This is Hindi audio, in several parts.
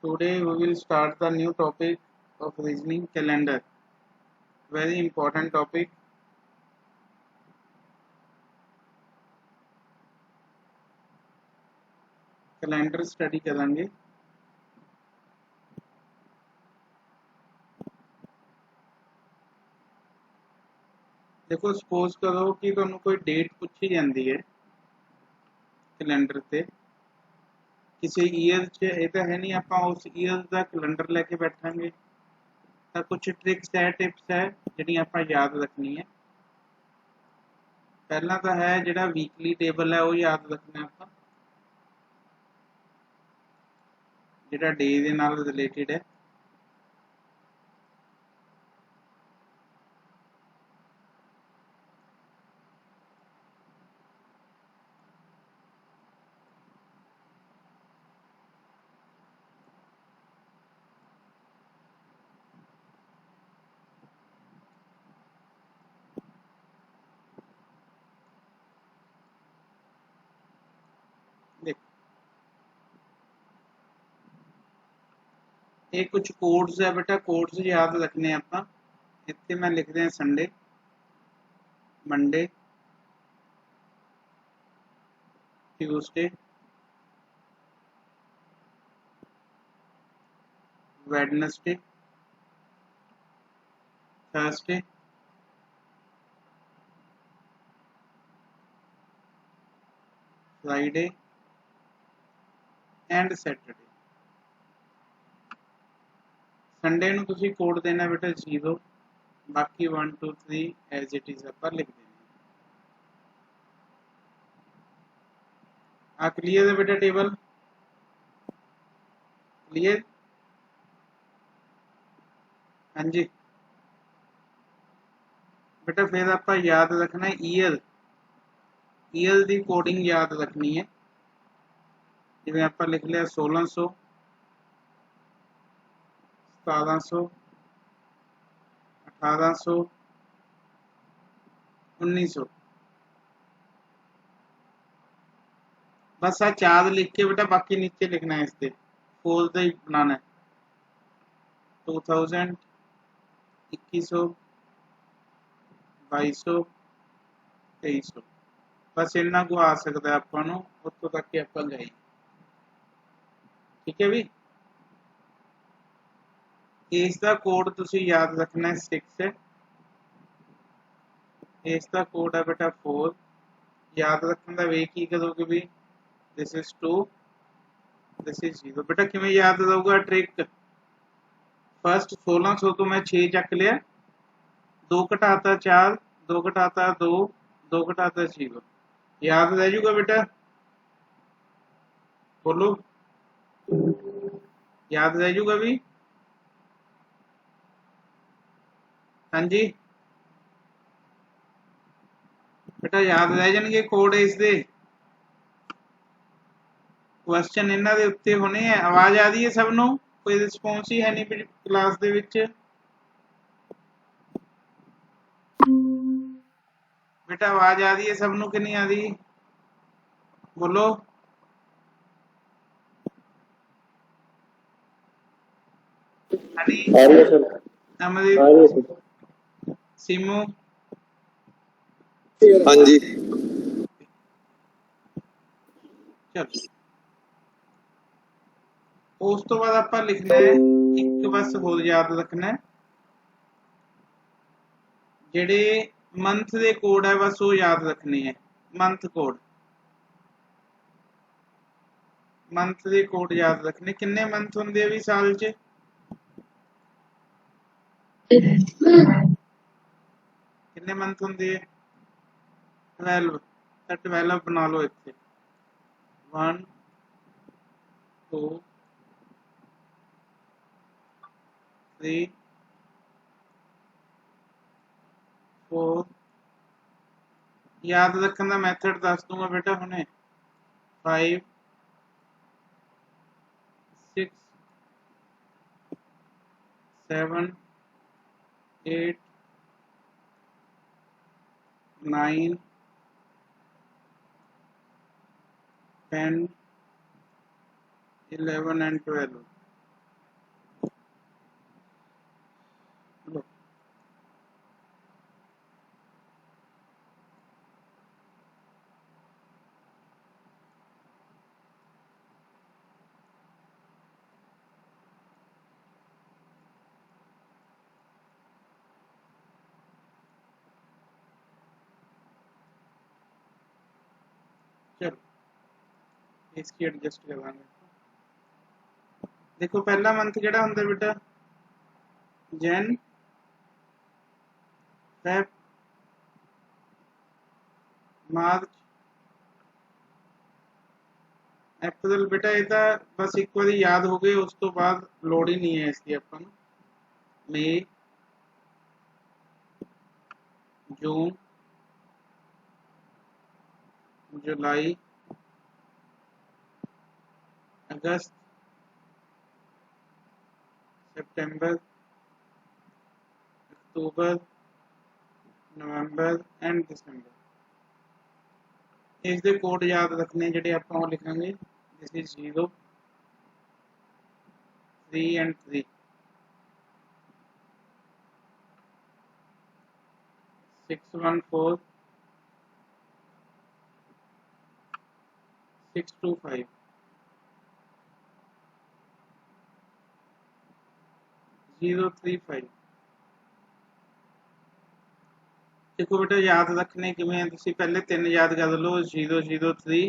Today we will start the new topic of reasoning calendar. Very important topic. Calendar study करेंगे। देखो सपोज करो कि तुहानू कोई डेट पूछी जाती है कैलेंडर से किसी ईयर च ये तो है नहीं आप उस ईयर का कैलेंडर लैके बैठांगे तो कुछ ट्रिक्स है टिप्स है जिहड़ियां आप याद रखनी है। पहला तो है जिहड़ा वीकली टेबल है वो याद रखना आप जिहड़ा डे दे नाल रिलेटेड है। ये कुछ कोड्स है बेटा, कोड्स याद रखने आप। इतने मैं लिख दें Sunday, Monday, Tuesday, Wednesday, Thursday, Friday and Saturday. Sunday नूं तुसीं कोड देना बेटा 0, बाकी 1 2 3 एज इट इज आप लिख देना। आ क्लीयर है बेटा, टेबल क्लीयर? हाँ जी बेटा, फिर आप याद रखना है ईयर, ईयर की कोडिंग याद रखनी है। जिवें आप लिख लिया 1600, 1700, 1800, 1900, बस आ 4 लिख के बेटा बाकी नीचे लिखना है। इससे 4 का ही बनाना है। 2000, 2100, 2200, 2300, बस इन्ना को आ सकता है अपन उतों तक ही आप ले। ठीक है भी। इसका कोड तुसी याद रखना है 6 है, इसका कोड है बेटा 4। याद रखने का वे की करोगे भी, दिस इज 2, दिस इज 0। बेटा किमें याद रहूगा ट्रिक? फर्स्ट 1600 तो मैं 6 चक लिया, 2 घटाता 4, 2 घटाता 2, 2 घटाता 0, याद रह जूगा बेटा? बोलो, याद रह जूगा भी? हाँ जी बेटा, याद रह जाएंगे कोड इसके। क्वेश्चन इन्हां दे उत्ते होने हैं। आवाज आ रही है सब नूं? कोई रिस्पॉन्स ही है नहीं क्लास दे विच। बेटा आवाज आ रही है सब नूं कि नहीं आ रही? बोलो। हनी, अमरीत, सीमू, हाँ जी। चलो उस तो बाद आप लिखना है एक बस होर याद रखना है, जेडे मंथ दे कोड है बस वो याद रखने हैं। मंथ कोड, मंथ दे कोड याद रखने। किन्ने मंथ होंदे आ भी साल च? किन्ने मंथ होंदे आ? 12। 12 बना लो इत्थे। 1 2 3 4। याद रखने का मैथड दस दूंगा बेटा हुणे। 5 6 7 8 9 10 11 and 12। चलो इसकी एडजस्ट करवाएंगे। देखो पहला मंथ केड़ा हुंदा बेटा जैन फेब मार्च अप्रैल। बेटा ये तो बस एक बार याद हो गए, उस तो बाद लोड़ ही नहीं है इसकी अपन। मई जून जुलाई अगस्त सितंबर अक्टूबर नवंबर एंड दिसंबर। इस दे कोड याद रखने जिहड़े आपां ओह लिखांगे। This is 0 3 and 3 614 625 035। देखो बेटा याद रखने किवें तुसीं पहले 3 याद कर लो 003,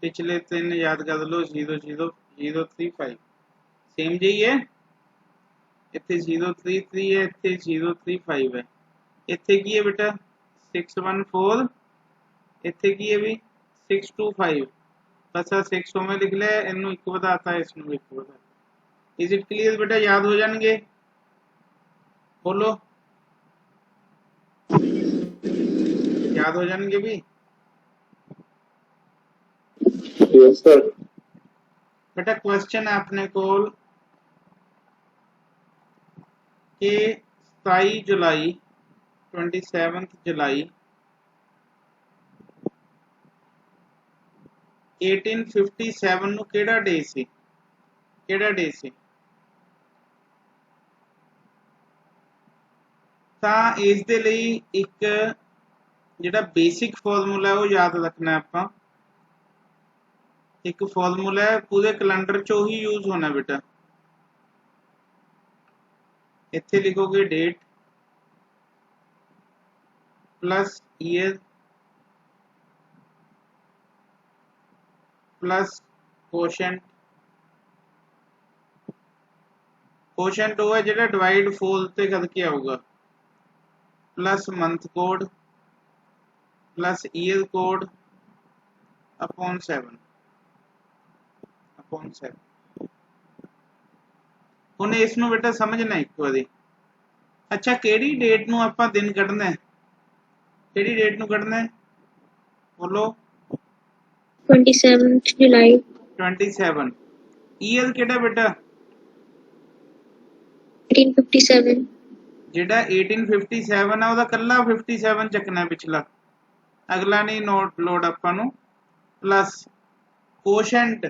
पिछले 3 याद कर लो 00035। सेम जी है, इत्थे 033 है, इत्थे 035 है। इत्थे की है बेटा 614, इत्थे की है भी 625। बस 6 में लिख लिया, इनू एक बताता है, इसनू एक बताता। इज इट क्लियर बेटा? याद हो जाएंगे? बोलो याद हो जाएंगे भी? Yes sir. बेटा क्वेश्चन है अपने को कि 27 जुलाई 27 जुलाई 1857 ਨੂੰ ਕਿਹੜਾ ਡੇ ਸੀ? ਕਿਹੜਾ ਡੇ ਸੀ? ਤਾਂ ਇਸ ਦੇ ਲਈ ਇੱਕ ਜਿਹੜਾ ਬੇਸਿਕ ਫਾਰਮੂਲਾ ਉਹ ਯਾਦ ਰੱਖਣਾ ਆਪਾਂ। ਇੱਕ ਫਾਰਮੂਲਾ ਹੈ ਪੂਰੇ ਕੈਲੰਡਰ 'ਚ ਉਹੀ ਯੂਜ਼ ਹੋਣਾ बेटा। ਇੱਥੇ ਲਿਖੋਗੇ date plus year plus quotient. Quotient वो है जो डिवाइड 4 ते करके आऊगा, plus month code plus year code upon 7 हुण इसनू बेटा समझना एक बारी। अच्छा केड़ी डेट नू आपां दिन कढना है? केड़ी डेट नू कढना है बोलो? 27 जुलाई 27। ईयर केड़ा बेटा? 1857। जेड़ा 1857 है ओदा कल्ला 57 चकना पिछला, अगला नहीं नोट लोड आपां नू। प्लस कोशेंट,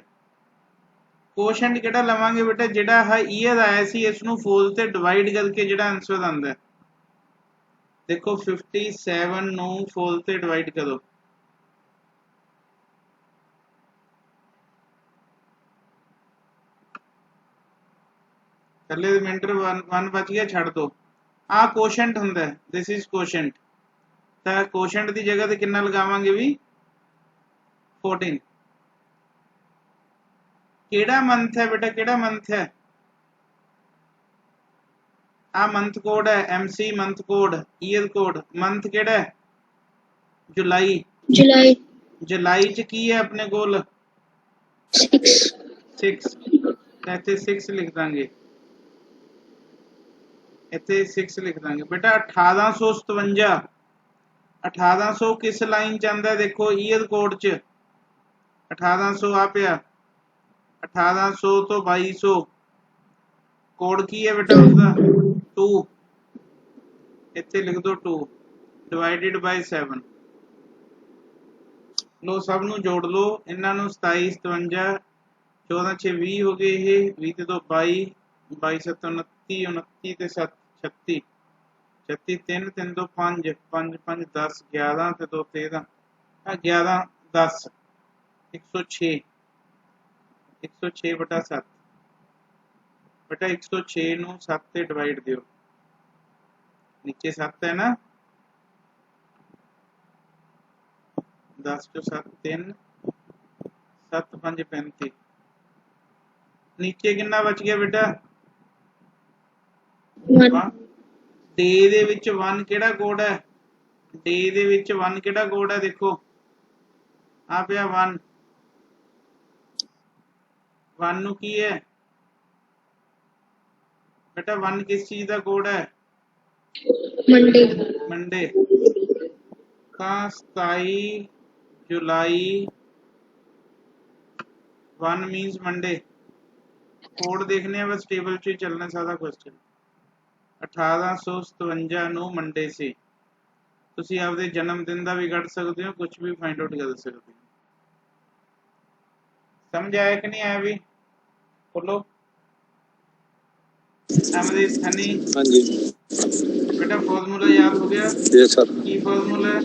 कोशेंट केड़ा लवांगे बेटा? जेड़ा हा ईयर आया सी इसनू 4 ते डिवाइड करके जेड़ा आंसर आंदा है। देखो 57 नू 4 ते डिवाइड करो, थल्ले रिमाइंडर 1 बच गया, छड़ दो। आ कोशेंट हुंदा है, दिस इज कोशेंट। तां कोशेंट दी जगह ते कितना लगावांगे भी? 14। केड़ा मंथ है बेटा? केड़ा मंथ है? आ मंथ कोड है, MC month code, year code. Month केड़ा है? जुलाई। जुलाई जुलाई च की है अपने कोल? 6। इत्थे 6 लिख दांगे, इत्थे 6 लिख दांगे बेटा। 1857, 1800 किस लाइन च आंदा? देखो ईयर कोड च 1800 आ पिया, 1800 तो 2200 कोड की है बेटा उसका? 2। इत्थे लिख दो 2 डिवाइडेड बाय 7। लो सब नू जोड़ लो इन्हां नू। 27 57 14 6 20 हो गए, ये 20 ते 2 22 22 7 29 29 ते 7 36 36 3 3 2 5 5 5 10 11 ते 2 13 11 10 106 106 बटा 7 बेटा। 106 नू 7 ते डिवाइड दियो, नीचे 7 है ना, 10 चो 7 3 7 5 35 नीचे कितना बच गया बेटा 1. डे ਦੇ ਵਿੱਚ 1 ਕਿਹੜਾ ਕੋਡ ਹੈ डे ਦੇ ਵਿੱਚ 1 ਕਿਹੜਾ ਕੋਡ ਹੈ ਦੇਖੋ ਆ ਪਿਆ 1 1 ਨੂੰ ਕੀ ਹੈ बेटा 1 किस चीज का कोड है Monday. मंडे का 27 जुलाई 1 मीन्स मंडे कोड देखने बस टेबल च चलना सादा क्वेश्चन 1857 ਨੂੰ मंडे से ਤੁਸੀਂ ਆਪਦੇ ਜਨਮ ਦਿਨ ਦਾ ਵੀ ਕੱਢ ਸਕਦੇ ਹੋ ਕੁਝ ਵੀ ਫਾਈਂਡ ਆਊਟ ਕਰ ਸਕਦੇ ਹੋ समझ आया कि नहीं आया भी बोलो अमरीत हनी हाँ जी बेटा फॉर्मूला याद हो गया यस सर की फॉर्मूला है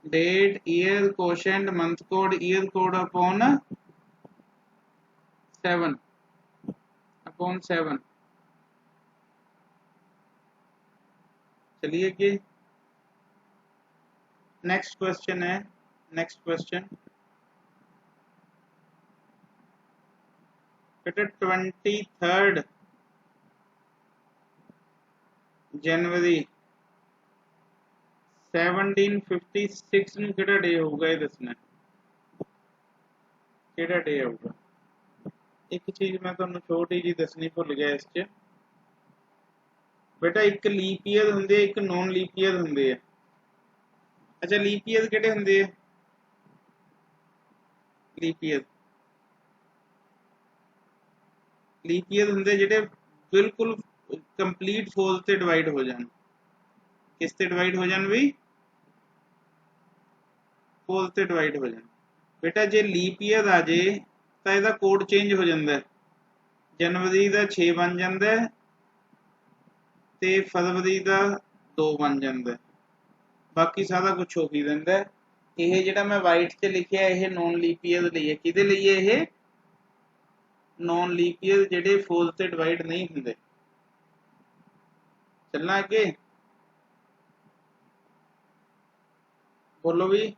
date year quotient month code year code upon 7 चलिए कि नेक्स्ट क्वेश्चन है नेक्स्ट क्वेश्चन बेटा 23rd जनवरी 1756 ਨੂੰ ਕਿਹੜਾ ਡੇ ਹੋਊਗਾ ਇਹ ਦੱਸਣਾ ਕਿਹੜਾ ਡੇ ਆਊਗਾ ਇੱਕ ਚੀਜ਼ ਮੈਂ ਤੁਹਾਨੂੰ ਛੋਟੀ ਜੀ ਦੱਸਣੀ ਭੁੱਲ ਗਿਆ ਇਸ 'ਚ बेटा एक लीप ईयर ਹੁੰਦੇ ਇੱਕ ਨੌਨ ਲੀਪ ਈਅਰ ਹੁੰਦੇ ਆ ਅੱਛਾ ਲੀਪ ਈਅਰ ਕਿਹੜੇ ਹੁੰਦੇ ਆ ਲੀਪ ਈਅਰ ਹੁੰਦੇ ਜਿਹੜੇ ਬਿਲਕੁਲ ਕੰਪਲੀਟ ਫੋਲ ਤੇ ਡਿਵਾਈਡ ਹੋ ਜਾਣ ਕਿਸ ਤੇ ਡਿਵਾਈਡ ਹੋ ਜਾਣ ਵੀ ਫੋਲ ਤੇ ਡਿਵਾਈਡ ਹੋ ਜਾਣ बेटा ਜੇ ਲੀਪ ਈਅਰ ਆ ਜੇ ਤਾਂ ਇਹਦਾ ਕੋਡ ਚੇਂਜ ਹੋ ਜਾਂਦਾ ਹੈ ਜਨਵਰੀ ਦਾ 6 ਬਣ ਜਾਂਦਾ ਹੈ ਤੇ ਫਰਵਰੀ ਦਾ 2 ਬਣ ਜਾਂਦਾ ਬਾਕੀ ਸਾਰਾ ਕੁਝ ਹੋ ਹੀ ਜਾਂਦਾ ਇਹ ਜਿਹੜਾ ਮੈਂ ਵਾਈਟ ਤੇ ਲਿਖਿਆ ਇਹ ਨੌਨ ਲੀਪ ਈਅਰ ਲਈ ਹੈ ਕਿਹਦੇ ਲਈ ਹੈ ਇਹ ਨੌਨ ਲੀਪ ਈਅਰ ਜਿਹੜੇ ਫੋਲ ਤੇ ਡਿਵਾਈਡ ਨਹੀਂ ਹੁੰਦੇ ਚੱਲਣਾ ਅੱਗੇ ਬੋਲੋ ਵੀ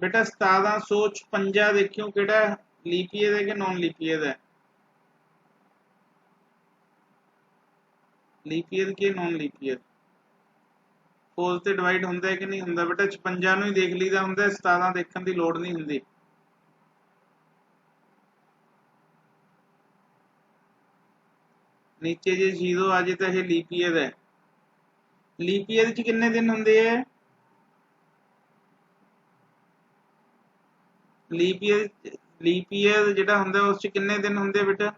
बेटा 1756 देखियो केड़ा लीप ईयर है कि नॉन लीप ईयर है लीप ईयर की नॉन लीप ईयर फोल से डिवाइड होंदा है कि नहीं होंदा बेटा 56 ਨੂੰ ਹੀ ਦੇਖ ਲਈਦਾ ਹੁੰਦਾ 17 ਦੇਖਣ ਦੀ ਲੋੜ ਨਹੀਂ ਹੁੰਦੀ नीचे जे 0 ਆ ਜੇ ਤਾਂ ਇਹ ਲੀਪ ਈਅਰ ਹੈ ਲੀਪ ਈਅਰ ਚ ਕਿੰਨੇ ਦਿਨ ਹੁੰਦੇ ਆ ਲੀਪ ਈਅਰ ਜਿਹੜਾ ਹੁੰਦਾ ਉਸ ਚ ਕਿੰਨੇ ਦਿਨ ਹੁੰਦੇ ਬੇਟਾ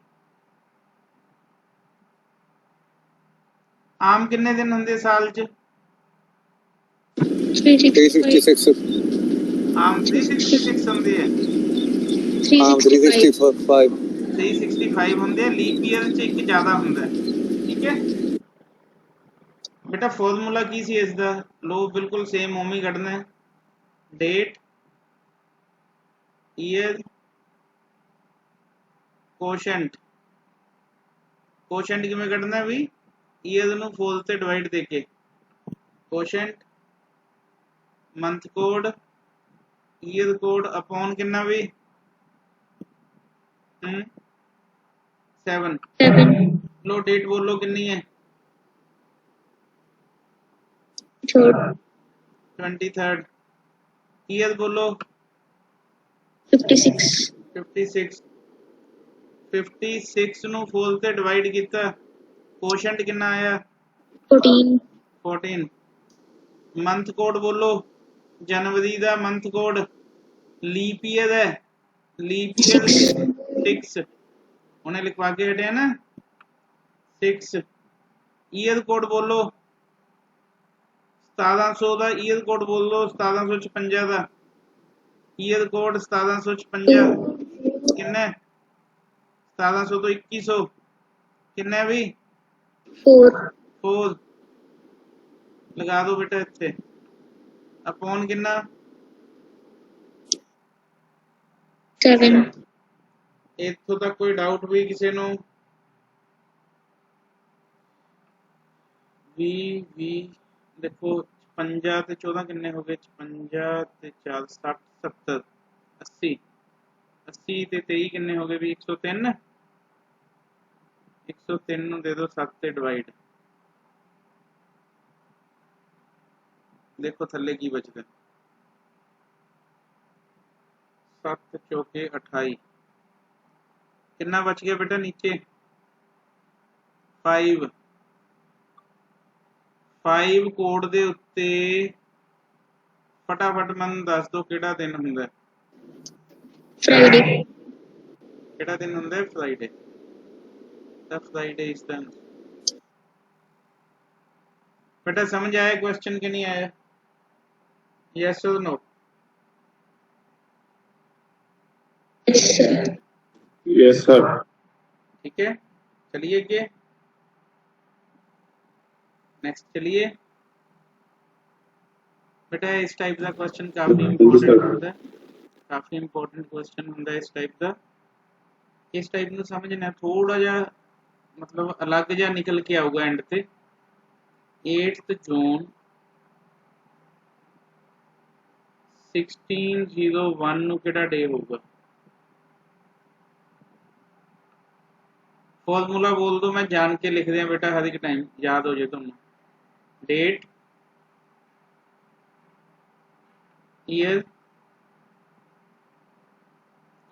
ਆਮ ਕਿੰਨੇ ਦਿਨ ਹੁੰਦੇ ਸਾਲ ਚ 366. ਆਮ 366 ਹੁੰਦੇ ਆ 365. ਹੁੰਦੇ ਆ ਲੀਪ ਈਅਰ ਚ ਇੱਕ ਜ਼ਿਆਦਾ ਹੁੰਦਾ ਠੀਕ ਹੈ बेटा फॉर्मूला की सी इसका लो बिल्कुल सेम उम्मीद ही कढ़ना है डेट ईयर कोशेंट किवें कढ़ना भी ईयर नूं फोल ते डिवाइड देके quotient month code year code upon कितना भी 7 लो डेट बोलो कितनी है 23rd ईयर बोलो 56 ਨੂੰ ਫੋਲ ਤੇ ਡਿਵਾਈਡ ਕੀਤਾ ਕੋਸ਼ੈਂਟ ਕਿੰਨਾ ਆਇਆ 14 ਮੰਥ ਕੋਡ ਬੋਲੋ ਜਨਵਰੀ ਦਾ ਮੰਥ ਕੋਡ ਲੀਪ ਈਅਰ ਹੈ ਲੀਪ ਈਅਰ 6 ਉਹਨੇ ਲਿਖਵਾ ਕੇ ਹਟਿਆ ਨਾ 6 ईयर कोड बोलो 1700 ਦਾ ईयर कोड बोल लो 1756 ਦਾ ईयर कोड 1756 किन्ने 1700 तो 2100 किन्ने भी 4 लगा दो बेटा इत्थे अपॉन किन्ना 7 इत्थों तक कोई डाउट भी किसी नु वी देखो 56 ਤੇ 14 ਕਿੰਨੇ ਹੋ ਗਏ 56 ਤੇ 4 60 70 80 80 ਤੇ 23 ਕਿੰਨੇ ਹੋ ਗਏ ਵੀ 103 103 ਨੂੰ ਦੇ ਦਿਓ 7 ਤੇ ਡਿਵਾਈਡ देखो थल्ले की बचता 7 चौके 28 कितना बच गया बेटा नीचे 5 कोड दे उत्ते फटाफट मन दस दो केड़ा दिन हुंदा फ्राइडे केड़ा दिन हुंदा Friday the Friday is the बेटा समझ आया क्वेश्चन कि नहीं आया यस और नो यस सर ठीक है चलिए के नेक्स्ट चलिए बेटा इस टाइप का क्वेश्चन काफी इंपॉर्टेंट होता है काफी इंपॉर्टेंट क्वेश्चन होता है इस टाइप का इस टाइप में समझना थोड़ा जा मतलब अलग जा निकल के आऊगा एंड ते 8th जून 1601 ਨੂੰ ਕਿਹੜਾ ਡੇ ਹੋਊਗਾ ਫਾਰਮੂਲਾ ਬੋਲ ਦੋ ਮੈਂ ਜਾਣ ਕੇ ਲਿਖ ਦਿਆਂ ਬੇਟਾ ਹਰ ਇੱਕ ਟਾਈਮ ਯਾਦ ਹੋ ਜੇ ਤੁਹਾਨੂੰ ਡੇਟ ਈਅਰ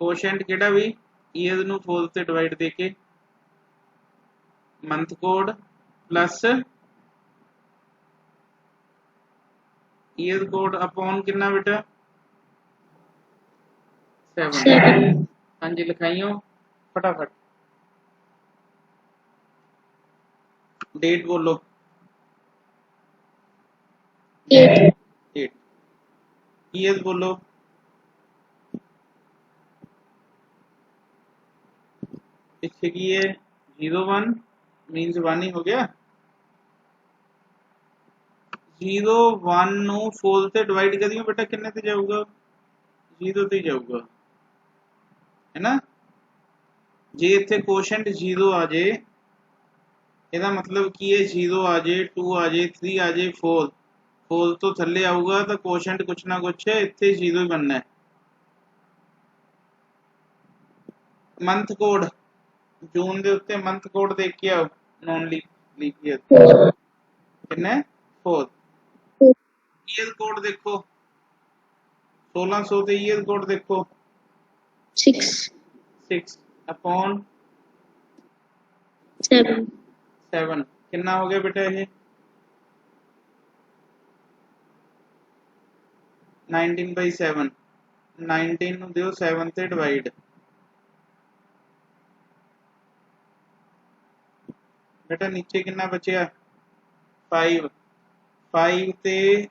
ਕੋਸ਼ੈਂਟ ਕਿਹੜਾ ਵੀ ਈਅਰ ਨੂੰ 4 ਤੇ ਡਿਵਾਈਡ ਦੇ ਕੇ month code plus year code upon कितना बेटा 7 हाँ जी लिखाइयो फटाफट डेट बोलो 8 ईयर बोलो पीछे की है 01 मीन्स 1 ही हो गया 01 ਨੂੰ 4 ਤੇ ਡਿਵਾਈਡ ਕਰੀਏ ਬੇਟਾ ਕਿੰਨੇ ਤੇ ਜਾਊਗਾ 0 ਤੇ ਜਾਊਗਾ ਹੈ ਨਾ ਜੇ ਇੱਥੇ ਕੋਸ਼ੈਂਟ 0 ਆ ਜੇ ਇਹਦਾ ਮਤਲਬ ਕੀ ਹੈ 0 ਆ ਜੇ 2 ਆ ਜੇ 3 ਆ ਜੇ 4 ਤੋਂ ਥੱਲੇ ਆਊਗਾ ਤਾਂ ਕੋਸ਼ੈਂਟ ਕੁਛ ਨਾ ਕੁਛ ਇੱਥੇ 0 ਹੀ ਬਣਨਾ ਹੈ ਮੰਥ ਕੋਡ ਜੂਨ ਦੇ ਉੱਤੇ ਮੰਥ ਕੋਡ ਦੇਖ ਕੇ ਆਓ ਨੋਨ ਲੀਪ ਕਿੰਨਾ 4 ईयर कोड देखो 1600 ते ईयर कोड देखो 6 अपॉन 7 कितना हो गया बेटा ये 19/7 19 ਨੂੰ ਦਿਓ 7 ਤੇ ਡਿਵਾਈਡ बेटा नीचे कितना बचया 5 ਤੇ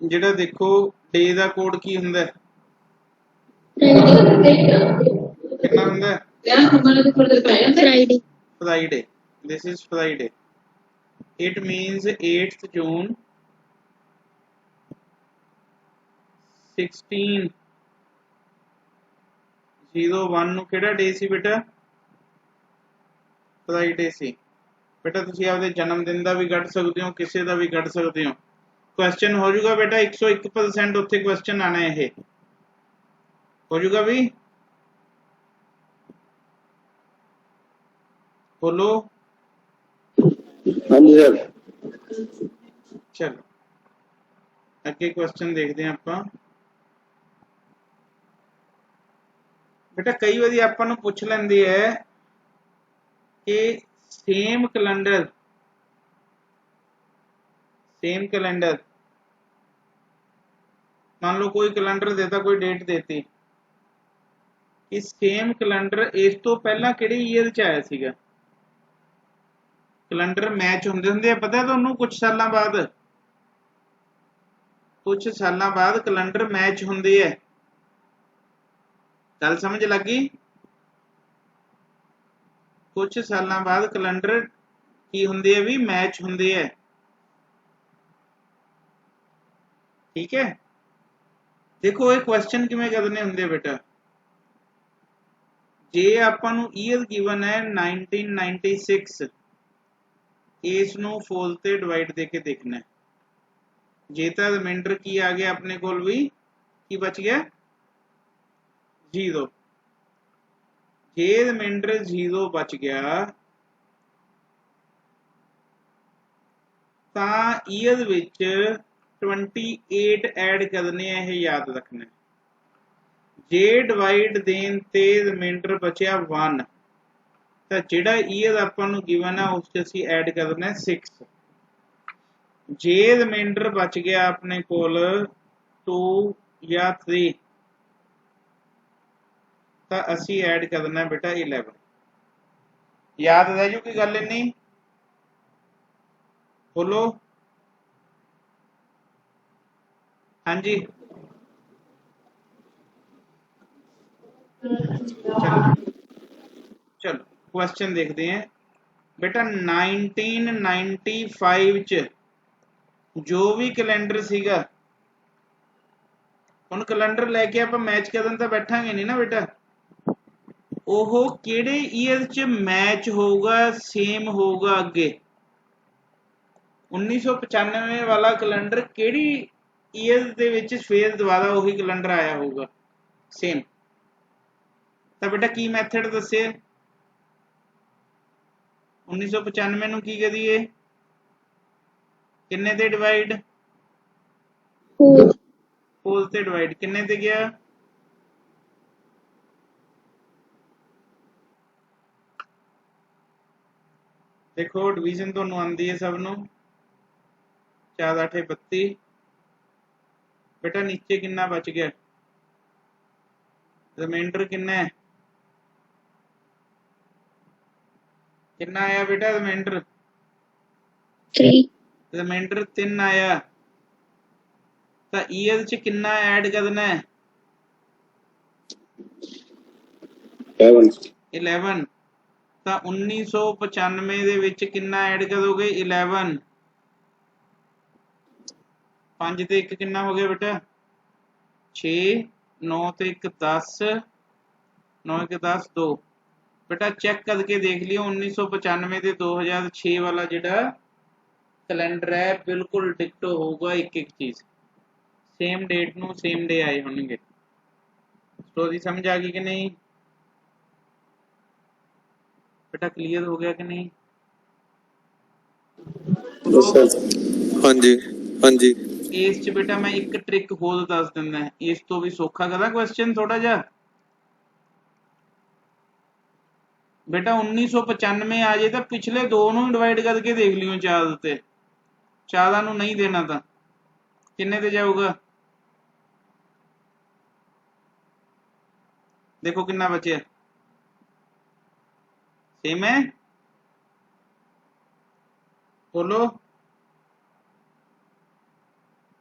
ਜਿਹੜਾ ਦੇਖੋ ਡੇ ਦਾ ਕੋਡ ਕੀ ਹੁੰਦਾ ਕਿੰਨਾ ਹੁੰਦਾ Friday this is Friday it means 8th June 1601 ਨੂੰ ਕਿਹੜਾ ਡੇ ਸੀ ਬੇਟਾ फ्राइडे ਸੀ बेटा ਤੁਸੀਂ ਆਪਦੇ ਜਨਮ ਦਿਨ ਦਾ ਵੀ ਕੱਢ ਸਕਦੇ ਹੋ ਕਿਸੇ ਦਾ ਵੀ ਕੱਢ ਸਕਦੇ ਹੋ क्वेश्चन हो जाएगा बेटा 101% उत्थे क्वेश्चन आना है हो जाएगा भी बोलो हाँ जी सर चलो अगे क्वेश्चन देखते हैं ਆਪਾਂ बेटा कई बार ਆਪਾਂ ਨੂੰ ਪੁੱਛ ਲੈਂਦੇ ਹੈ कि सेम कैलेंडर मान लो कोई कैलेंडर देता कोई डेट देती कि सेम कैलेंडर इस तो पहला किहड़े ईयर च आया सीगा कैलेंडर मैच होंदे पता है तुहानू कुछ सालां बाद कैलेंडर मैच होंदे है गल समझ लग गई कुछ सालां बाद कैलेंडर की होंदे है भी मैच होंदे है ठीक है देखो ये क्वेश्चन किवें करने होंदे बेटा जे आपां नू ईयर गिवन है 1996 ਇਸ ਨੂੰ ਫੋਲ ਤੇ ਡਿਵਾਈਡ ਦੇ ਕੇ ਦੇਖਣਾ ਹੈ। ਜੇ ਤਾਂ ਰਿਮਾइंडर ਕੀ ਆ ਗਿਆ ਆਪਣੇ ਕੋਲ ਵੀ ਕੀ ਬਚ ਗਿਆ 0। ਜੇ रिमाइंडर 0 बच गया ਤਾਂ ਈਅਰ ਵਿੱਚ 28 ਐਡ ਕਰਨੇ ਆ, ਇਹ ਯਾਦ ਰੱਖਣਾ। ਜੇ ਡਿਵਾਈਡ ਦੇਣ ਤੇ ਰਿਮਾइंडर ਬਚਿਆ 1 ਤਾਂ ਜਿਹੜਾ ਈਅਰ ਆਪਾਂ ਨੂੰ ਗਿਵਨ ਆ ਉਸ 'ਚ ਅਸੀਂ ਐਡ ਕਰਨਾ 6। ਜੇ रिमाइंडर ਬਚ ਗਿਆ ਆਪਣੇ ਕੋਲ 2 ਜਾਂ 3 ਤਾਂ ਅਸੀਂ ਐਡ ਕਰਨਾ ਬੇਟਾ 11। याद रह जू की गल नहीं बोलो। हाँ जी चलो क्वेश्चन देखते हैं बेटा 1995 च जो भी कैलेंडर सीगा हुण कैलेंडर लैके आप मैच करन तां बैठांगे नहीं ना बेटा। ਉਹ ਕਿਹੜੇ ਈਅਰ ਚ ਮੈਚ ਹੋਊਗਾ ਸੇਮ ਹੋਊਗਾ ਅੱਗੇ 1995 ਵਾਲਾ ਕੈਲੰਡਰ ਕਿਹੜੀ ਈਅਰ ਦੇ ਵਿੱਚ ਫੇਰ ਦੁਬਾਰਾ ਉਹੀ ਕੈਲੰਡਰ ਆਇਆ ਹੋਊਗਾ ਸੇਮ। ਤਾਂ ਬੇਟਾ ਕੀ ਮੈਥਡ ਦੱਸੇ 1995 ਨੂੰ ਕੀ ਕਰੀਏ ਕਿੰਨੇ ਤੇ ਡਿਵਾਈਡ 4 ਤੇ ਡਿਵਾਈਡ ਕਿੰਨੇ ਤੇ ਗਿਆ देखो डिवीजन तो आती है सब नू 4 8 32 बेटा नीचे कितना बच गया रिमाइंडर कितना है कितना आया बेटा रिमाइंडर 3 आया तो ईयर च कितना ऐड करना है 11 ਤਾਂ 1995 ਦੇ ਵਿੱਚ ਕਿੰਨਾ ਐਡ ਕਰੋਗੇ 11 5 ਤੇ 1 ਕਿੰਨਾ ਹੋ ਗਿਆ ਬੇਟਾ 6 9 ਤੇ 1 10 9 1 10 2 बेटा चेक करके देख लियो 1995 ਤੇ 2006 वाला ਜਿਹੜਾ कैलेंडर है बिल्कुल डिक्टो होगा एक एक चीज सेम डेट ਨੂੰ सेम डे आए होंगे। स्टोरी समझ आ गई कि नहीं बेटा क्लियर हो गया कि नहीं हाँ जी हाँ जी। इस च बेटा मैं एक ट्रिक होर दस दिंदा इस तो भी सौखा करा क्वेश्चन थोड़ा जा बेटा 1995 आ जाए तो पिछले दो नू डिवाइड करके देख लियो 4 ते 4 नू नहीं देना था किन्ने ते जाऊगा देखो कितना बचे सेम है बोलो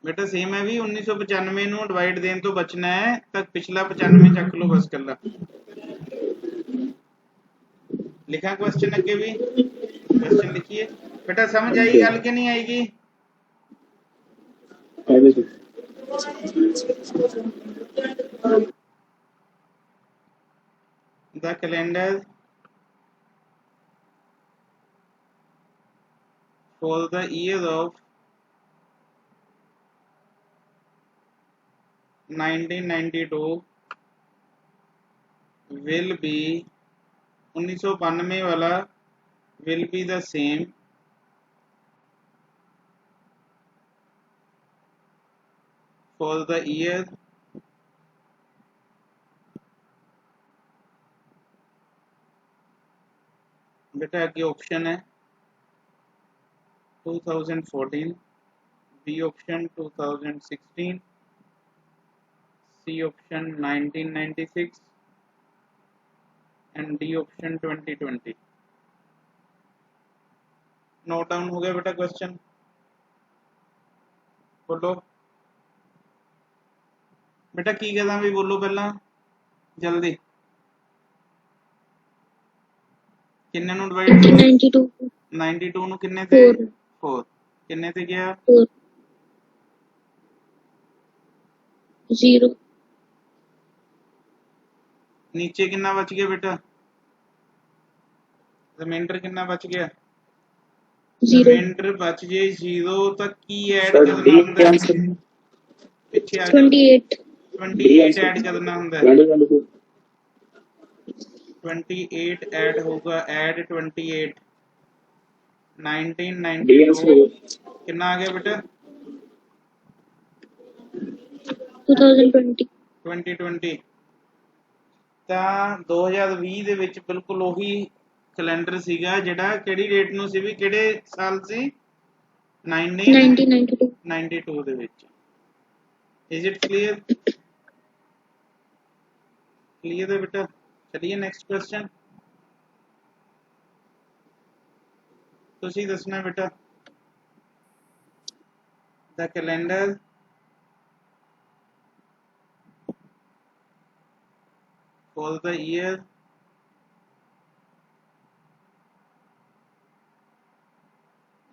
बेटा सेम है भी 1995 नू डिवाइड देने तो बचना है तक पिछला 95 चक लो बस कला लिखा क्वेश्चन अगे भी क्वेश्चन लिखिए बेटा समझ आई गल कि नहीं आएगी the calendar for the year of 1992 will be 1992 वाला will be the same for the year बेटा आगे ऑप्शन है 2014 B option 2016 C option 1996 and D option 2020 note down हो गया बेटा क्वेश्चन बोलो बेटा की कहना भी बोलो पहला जल्दी किन्ने नु डिवाइड 92 नु किन्ने ते 4 किन्ने ते गया 0 नीचे कितना बच गया बेटा रिमाइंडर कितना बच गया जीरो रिमाइंडर बच जे 0 तो की ऐड सर करना डी हुंदा है? आंसर पिछे आ जाओ। 28 28 ऐड करना हुंदा है। 2022 28 ऐड होगा, ऐड 28 डी 1992 आंसर कितना आ गया बेटा? 2020 2020 ਤਾਂ 2020 ਦੇ ਵਿੱਚ ਬਿਲਕੁਲ ਉਹੀ ਕੈਲੰਡਰ ਸੀਗਾ ਜਿਹੜਾ ਕਿਹੜੀ ਡੇਟ ਨੂੰ ਸੀ ਵੀ ਕਿਹੜੇ ਸਾਲ ਸੀ 1992 1992 ਦੇ ਵਿੱਚ। Is it clear? क्लियर है बेटा? चलिए नेक्स्ट क्वेश्चन तुसी दसना बेटा। The calendar for the year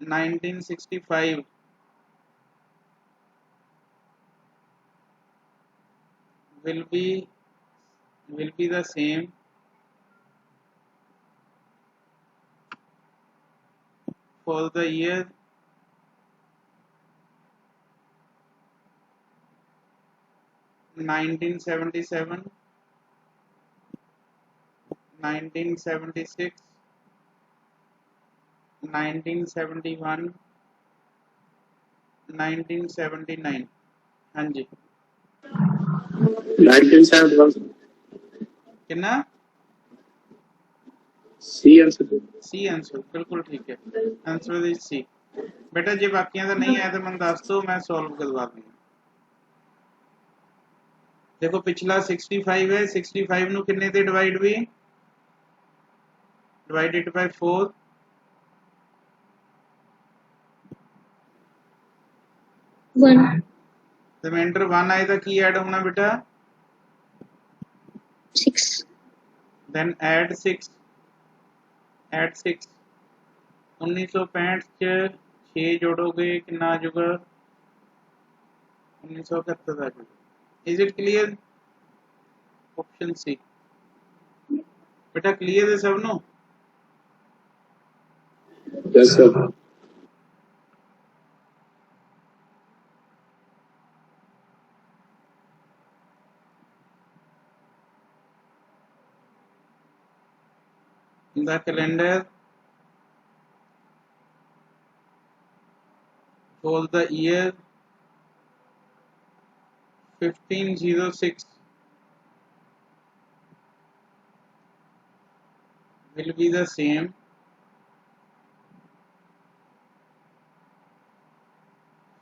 1965 will be the same for the year 1977 1976 1971 1979। हाँ जी 1971 कितना? सी आंसर सी आंसर बिल्कुल ठीक है। Answer is C. बेटा जे बाकियां दा नहीं आया तो मैं दस दो, मैं सॉल्व करवा दूंगा। देखो पिछला 65 है, 65 ਨੂੰ ਕਿੰਨੇ ਤੇ ਡਿਵਾਈਡ ਵੀ? डिवाइड इट बाय 4 1 रिमाइंडर 1 आए तो की ऐड होना बेटा? 6 देन ऐड 6 1965 च 6 जोड़ोगे कितना आ जाएगा? 1971 आ जाएगा। Is it clear? Option C. बेटा क्लियर है सब no? Yes sir the calendar for the year 1506 will be the same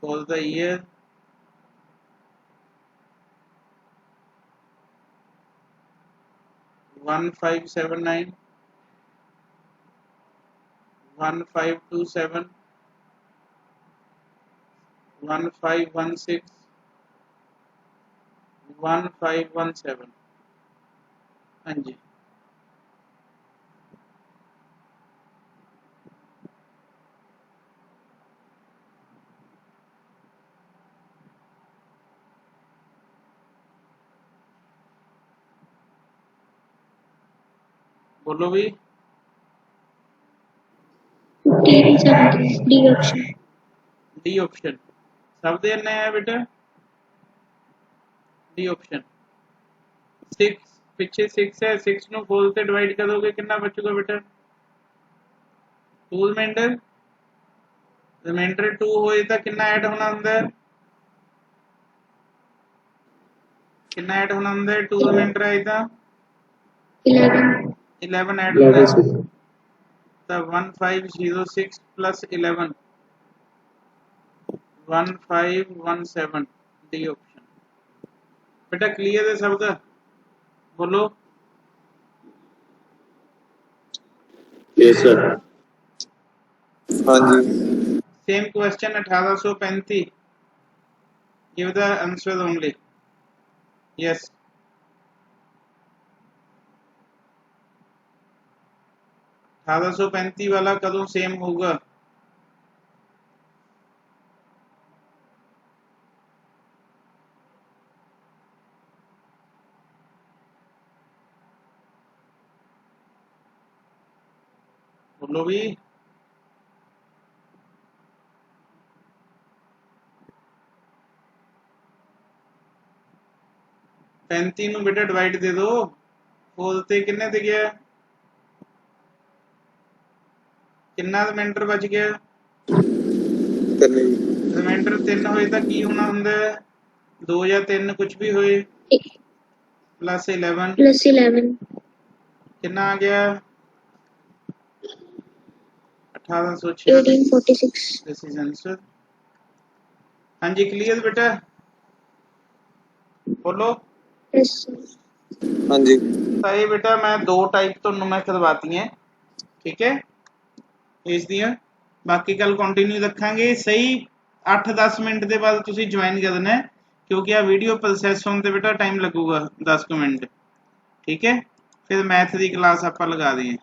for the year 1579 1527 1516 1517। हाँ जी बोलो भी। 58 and 70 D option D option सब दे है बेटा? डी ऑप्शन 6 पिछे 6 है, 6 ਨੂੰ 4 ਤੇ ਡਿਵਾਈਡ ਕਰ ਦੋਗੇ ਕਿੰਨਾ ਬਚੂਗਾ बेटा? 2 रिमाइंडर 2 ਹੋਏ ਤਾਂ ਕਿੰਨਾ ਐਡ ਹੋਣਾ ਹੁੰਦਾ ਹੈ? कितना ऐड होना ਹੁੰਦਾ है? 2 रिमाइंडर आए ਤਾਂ 11 ऐड होना है। तो 1506 प्लस 11 1517 डी ऑप्शन। बेटा क्लियर है सबका? बोलो। यस सर हाँ जी same question 1835 give the answer only. Yes 1835 वाला कदों सेम होगा? बोलो भी। 35 ਨੂੰ ਬੇਟਾ ਡਿਵਾਈਡ ਦੇ ਦਿਓ ਹੋਲ ਤੇ ਕਿੰਨੇ ਤੇ ਗਿਆ ਕਿੰਨਾ ਰਿਮਾਈਂਡਰ ਬਚ ਗਿਆ ਤਿੰਨ ਜੀ ਰਿਮਾਈਂਡਰ 3 ਹੋਏ ਤਾਂ ਕੀ ਹੋਣਾ ਹੁੰਦਾ 2 ਜਾਂ 3 ਕੁਝ ਵੀ ਹੋਏ ਪਲੱਸ 11 plus 11 ਕਿੰਨਾ ਆ ਗਿਆ 1806 1846 दिस इज आंसर हाँ जी क्लियर बेटा बोलो yes sir ਹਾਂਜੀ ਤਾਂ ਇਹ ਬੇਟਾ ਮੈਂ ਦੋ ਟਾਈਪ ਤੁਹਾਨੂੰ ਮੈਂ ਕਰਵਾਤੀਆਂ ਠੀਕ ਹੈ ਇਸ ਦੀਆਂ ਬਾਕੀ ਕੱਲ ਕੰਟੀਨਿਊ ਰੱਖਾਂਗੇ ਸਹੀ 8-10 ਮਿੰਟ ਦੇ ਬਾਅਦ ਤੁਸੀਂ ਜੁਆਇਨ ਕਰਨਾ ਕਿਉਂਕਿ ਆ ਵੀਡੀਓ ਪ੍ਰੋਸੈਸ ਹੋਣ ਤੇ ਬੇਟਾ ਟਾਈਮ ਲੱਗੂਗਾ 10 ਮਿੰਟ ਠੀਕ ਹੈ ਫਿਰ ਮੈਥ ਦੀ ਕਲਾਸ ਆਪਾਂ ਲਗਾ ਦਈਏ